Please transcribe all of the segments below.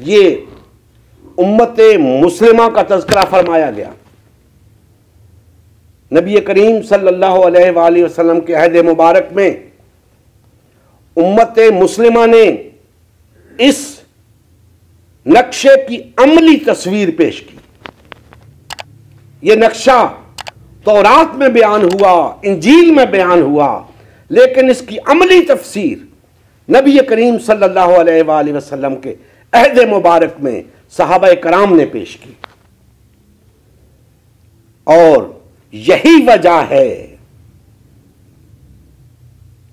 ये उम्मत मुस्लिमा का तज़किरा फरमाया गया। नबी करीम सल्लल्लाहु अलैहि वसल्लम के अहद मुबारक में उम्मत मुस्लिमा ने इस नक्शे की अमली तस्वीर पेश की। यह नक्शा तौरात में बयान हुआ, इंजील में बयान हुआ, लेकिन इसकी अमली तफसीर नबी करीम सल्लल्लाहु अलैहि वसल्लम के अहद मुबारक में सहाबा कराम ने पेश की। और यही वजह है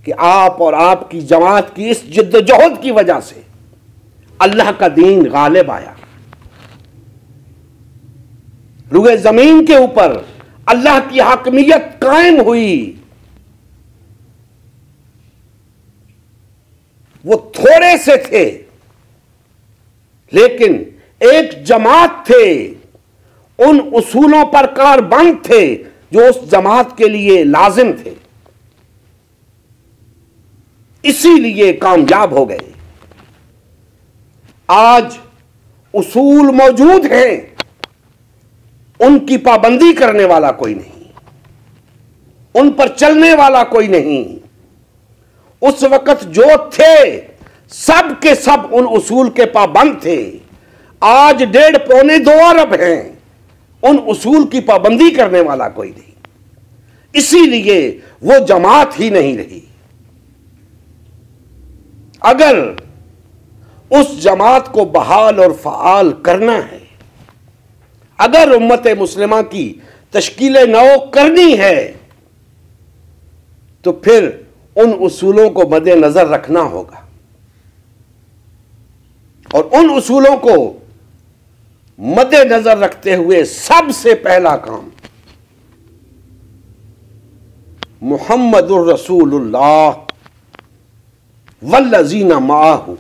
कि आप और आपकी जमात की इस जिद्दोजहद की वजह से अल्लाह का दीन गालिब आया। रुए जमीन के ऊपर अल्लाह की हाकमियत कायम हुई। वो थोड़े से थे, लेकिन एक जमात थे, उन उसूलों पर कारबंद थे जो उस जमात के लिए लाजिम थे, इसीलिए कामयाब हो गए। आज उसूल मौजूद हैं, उनकी पाबंदी करने वाला कोई नहीं, उन पर चलने वाला कोई नहीं। उस वक्त जो थे सब के सब उन उसूल के पाबंद थे। आज 1.5-2 अरब हैं, उन उसूल की पाबंदी करने वाला कोई नहीं, इसीलिए वो जमात ही नहीं रही। अगर उस जमात को बहाल और फ़आल करना है, अगर उम्मत मुस्लिमा की तश्कील नौ करनी है, तो फिर उन उसूलों को मद्देनजर रखना होगा। और उन उसूलों को मद्देनजर रखते हुए सबसे पहला काम मुहम्मदुर रसूलुल्लाह वल्लज़ीना माअहू,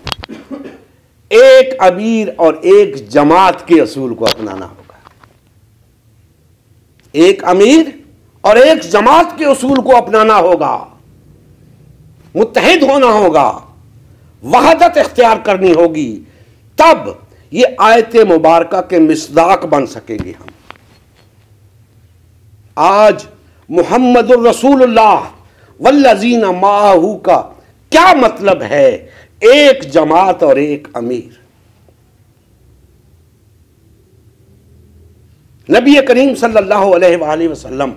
एक अमीर और एक जमात के असूल को अपनाना होगा। एक अमीर और एक जमात के असूल को अपनाना होगा, मुत्तहिद होना होगा, वहदत इख्तियार करनी होगी, तब ये आयत मुबारका के मिस्दाक बन सकेंगे हम। आज मुहम्मदुर रसूलुल्लाह वल्लज़ीना माअहू का क्या मतलब है? एक जमात और एक अमीर। नबी करीम सल्लल्लाहु अलैहि वसल्लम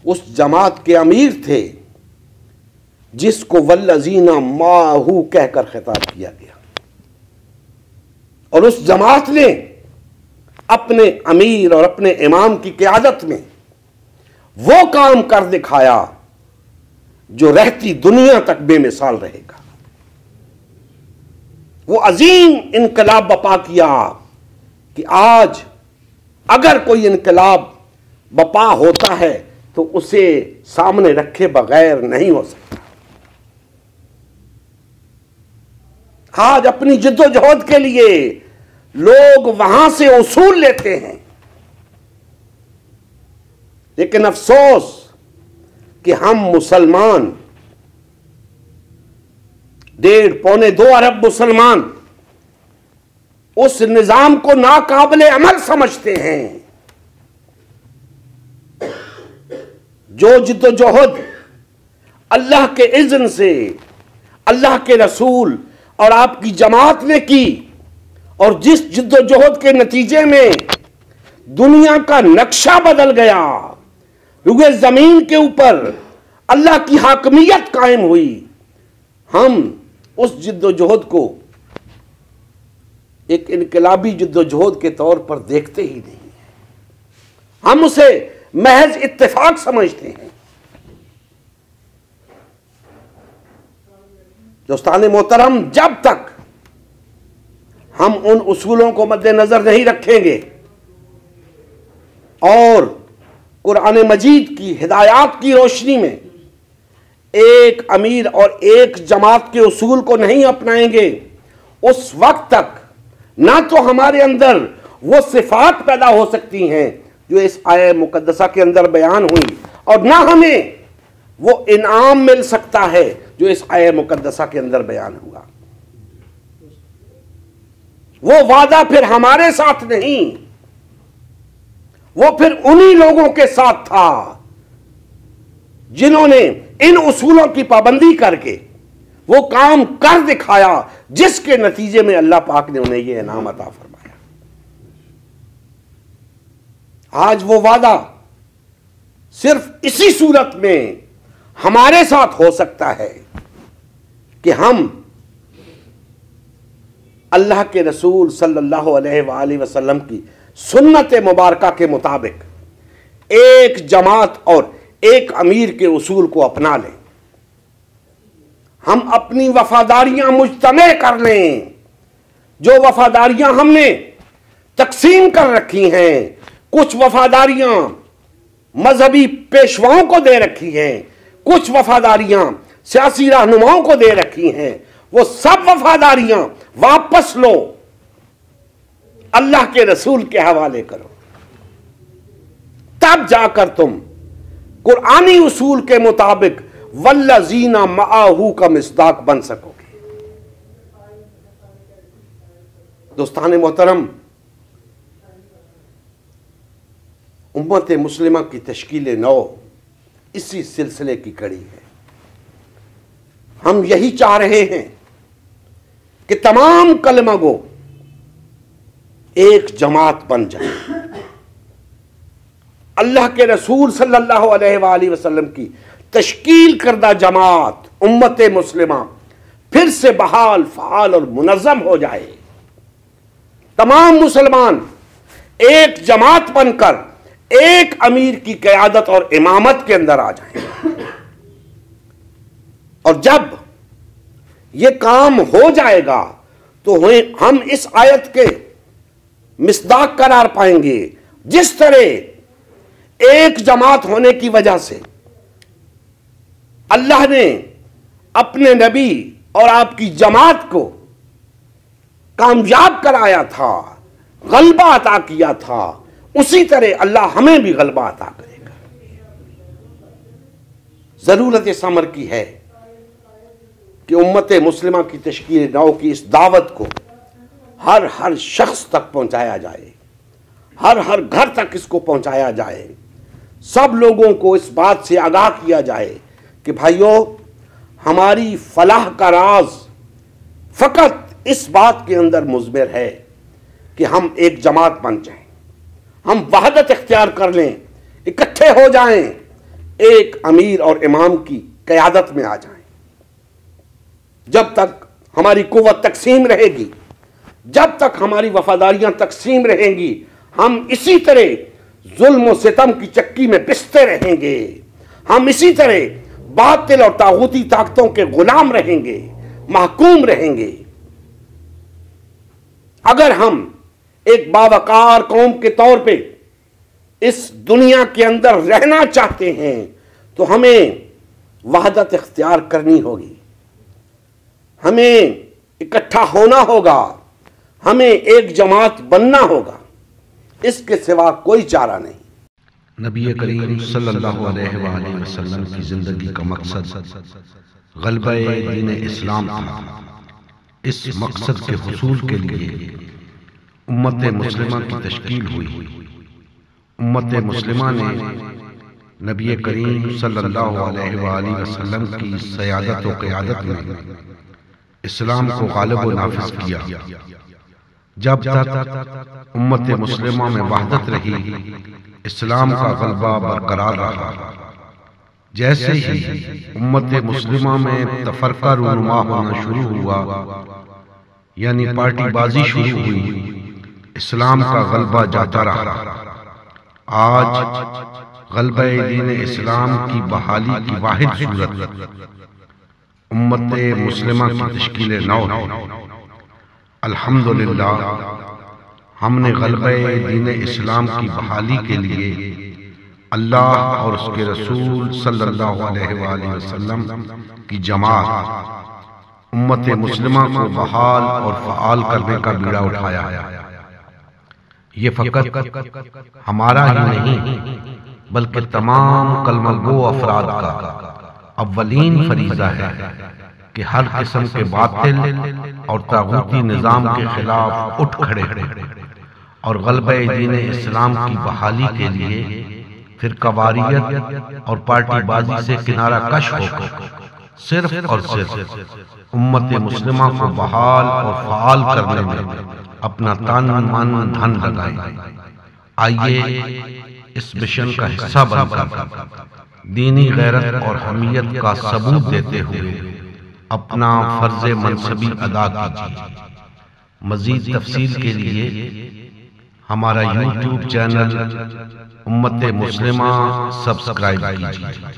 उस जमात के अमीर थे जिसको वल्लज़ीना माअहू कहकर खिताब किया गया। और उस जमात ने अपने अमीर और अपने इमाम की क़यादत में वो काम कर दिखाया जो रहती दुनिया तक बेमिसाल रहेगा। वो अजीम इनकलाब बपा किया कि आज अगर कोई इनकलाब बपा होता है तो उसे सामने रखे बगैर नहीं हो सकता। आज अपनी जिद्दोजहद के लिए लोग वहां से उसूल लेते हैं, लेकिन अफसोस कि हम मुसलमान 1.5-2 अरब मुसलमान उस निजाम को नाकाबिले अमल समझते हैं। जो जिद्दोजहद अल्लाह के इज़्न से, अल्लाह के रसूल और आपकी जमात ने की, और जिस जिद्दोजहद के नतीजे में दुनिया का नक्शा बदल गया, रुए जमीन के ऊपर अल्लाह की हाकमियत कायम हुई, हम उस जिद्दोजहद को एक इनकलाबी जिद्दोजहद के तौर पर देखते ही नहीं हैं। हम उसे महज इत्तेफाक समझते हैं। दोस्तान मोहतरम, जब तक हम उन उसूलों को मद्देनजर नहीं रखेंगे और कुरान मजीद की हिदायत की रोशनी में एक अमीर और एक जमात के उसूल को नहीं अपनाएंगे, उस वक्त तक ना तो हमारे अंदर वो सिफात पैदा हो सकती हैं जो इस आयत मुकद्दसा के अंदर बयान हुई, और ना हमें वो इनाम मिल सकता है जो इस आयत मुकद्दसा के अंदर बयान हुआ। वो वादा फिर हमारे साथ नहीं, वो फिर उन्हीं लोगों के साथ था जिन्होंने इन उसूलों की पाबंदी करके वो काम कर दिखाया जिसके नतीजे में अल्लाह पाक ने उन्हें यह इनाम अता फरमाया। आज वो वादा सिर्फ इसी सूरत में हमारे साथ हो सकता है कि हम अल्लाह के रसूल सल्लल्लाहु अलैहि वसल्लम की सुन्नत मुबारका के मुताबिक एक जमात और एक अमीर के उसूल को अपना लें, हम अपनी वफादारियां मुज्तमे कर लें। जो वफादारियां हमने तकसीम कर रखी हैं, कुछ वफादारियां मजहबी पेशवाओं को दे रखी हैं, कुछ वफादारियां सियासी रहनुमाओं को दे रखी हैं, वो सब वफादारियां वापस लो, अल्लाह के रसूल के हवाले करो, तब जाकर तुम कुरानी उसूल के मुताबिक वल्लज़ीना मआहू का मिस्दाक बन सकोगे। दोस्तान मोहतरम, उम्मत मुस्लिमा की तश्कील नौ इसी सिलसिले की कड़ी है। हम यही चाह रहे हैं कि तमाम कलमा गो एक जमात बन जाए, अल्लाह के रसूल सल्लल्लाहु अलैहि वसल्लम की तश्कील करदा जमात उम्मत मुस्लिमा फिर से बहाल, फाल और मुनज़्ज़म हो जाए। तमाम मुसलमान एक जमात बनकर एक अमीर की क़यादत और इमामत के अंदर आ जाएं। और जब यह काम हो जाएगा तो हम इस आयत के मिस्दाक करार पाएंगे। जिस तरह एक जमात होने की वजह से अल्लाह ने अपने नबी और आपकी जमात को कामयाब कराया था, गलबा अता किया था, उसी तरह अल्लाह हमें भी गलबा अता करेगा। जरूरत इस अमर की है कि उम्मत मुस्लिमा की तश्कील नौ की इस दावत को हर शख्स तक पहुंचाया जाए, हर घर तक इसको पहुंचाया जाए। सब लोगों को इस बात से आगाह किया जाए कि भाइयों, हमारी फलाह का राज फकत इस बात के अंदर मुज़मिर है कि हम एक जमात बन जाएं, हम वहदत इख्तियार कर लें, इकट्ठे हो जाएं, एक अमीर और इमाम की क़यादत में आ जाएं। जब तक हमारी कुव्वत तकसीम रहेगी, जब तक हमारी वफादारियां तकसीम रहेंगी, हम इसी तरह जुल्म और सितम की चक्की में पिसते रहेंगे। हम इसी तरह बातिल और तागूती ताकतों के गुलाम रहेंगे, महकूम रहेंगे। अगर हम एक बावकार कौम के तौर पे इस दुनिया के अंदर रहना चाहते हैं तो हमें वहदत इख्तियार करनी होगी, हमें इकट्ठा होना होगा, हमें एक जमात बनना होगा। इसके सिवा कोई चारा नहीं। नबी करीम सल्लल्लाहु अलैहि वसल्लम की जिंदगी का मकसद गलबे दीन इस्लाम था। इस मकसद के हुसूल के लिए उम्मत मुस्लिमा की तश्कील हुई। उम्मत मुस्लिमा ने नबी करीम सल्लल्लाहु अलैहि वसल्लम की सयादत व क़यादत में इस्लाम को गालिब व नाफिज किया। जब तक उम्मत मुस्लिमा में वहदत रही, इस्लाम का गलबा बरकरार रहा। जैसे ही उम्मत मुस्लिमा में तफरका रूनुमा होना शुरू हुआ, यानी पार्टीबाजी शुरू हुई, इस्लाम का गलबा जाता रहा। आज गलबे दीन इस्लाम की बहाली की वाहिद सूरत उम्मत मुस्लिमा की तश्कील नौ है। अल्हम्दुलिल्लाह, हमने गलबे दीन इस्लाम की बहाली के लिए अल्लाह और उसके रसूल सल्लल्लाहु अलैहि वसल्लम की जमात उम्मत मुस्लिमा को बहाल और फ़आल करने का बीड़ा उठाया है। ये फकत हमारा ही नहीं बल्कि तमाम कलमगो अफराद का अव्वलीन फरीज़ा है कि हर किस्म के बातिल और तागूती निज़ाम के खिलाफ उठ खड़े और गलबे दीन इस्लाम की बहाली के लिए फिर कवारियत और पार्टीबाजी से किनारा कश होकर सिर्फ और सिर्फ उम्मत मुस्लिमा को बहाल और फ़आल करने में अपना तन मन धन लगाए। आइए इस मिशन का हिस्सा बनकर दीनी गैरत और हमीयत का सबूत देते हुए अपना फर्ज मनसबी अदा कीजिए। मजीद तफसील के लिए हमारा यूट्यूब चैनल उम्मत मुस्लिमा सब्सक्राइब कीजिए।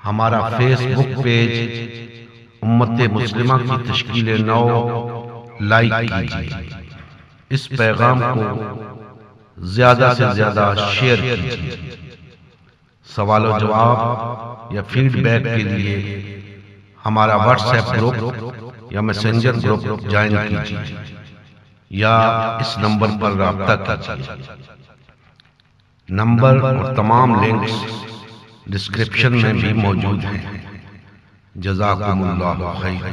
हमारा फेसबुक पेज उम्मत मुस्लिमा की तश्कील नौ लाइक कीजिए। इस पैगाम को ज्यादा से ज्यादा शेयर कीजिए। सवाल और जवाब या फीडबैक के लिए हमारा व्हाट्सएप ग्रुप या मैसेंजर ग्रुप ज्वाइन कीजिए या इस नंबर पर राब्ता कीजिए। नंबर और तमाम लिंक्स डिस्क्रिप्शन में भी मौजूद हैं। जज़ाकुमुल्लाहु खैर।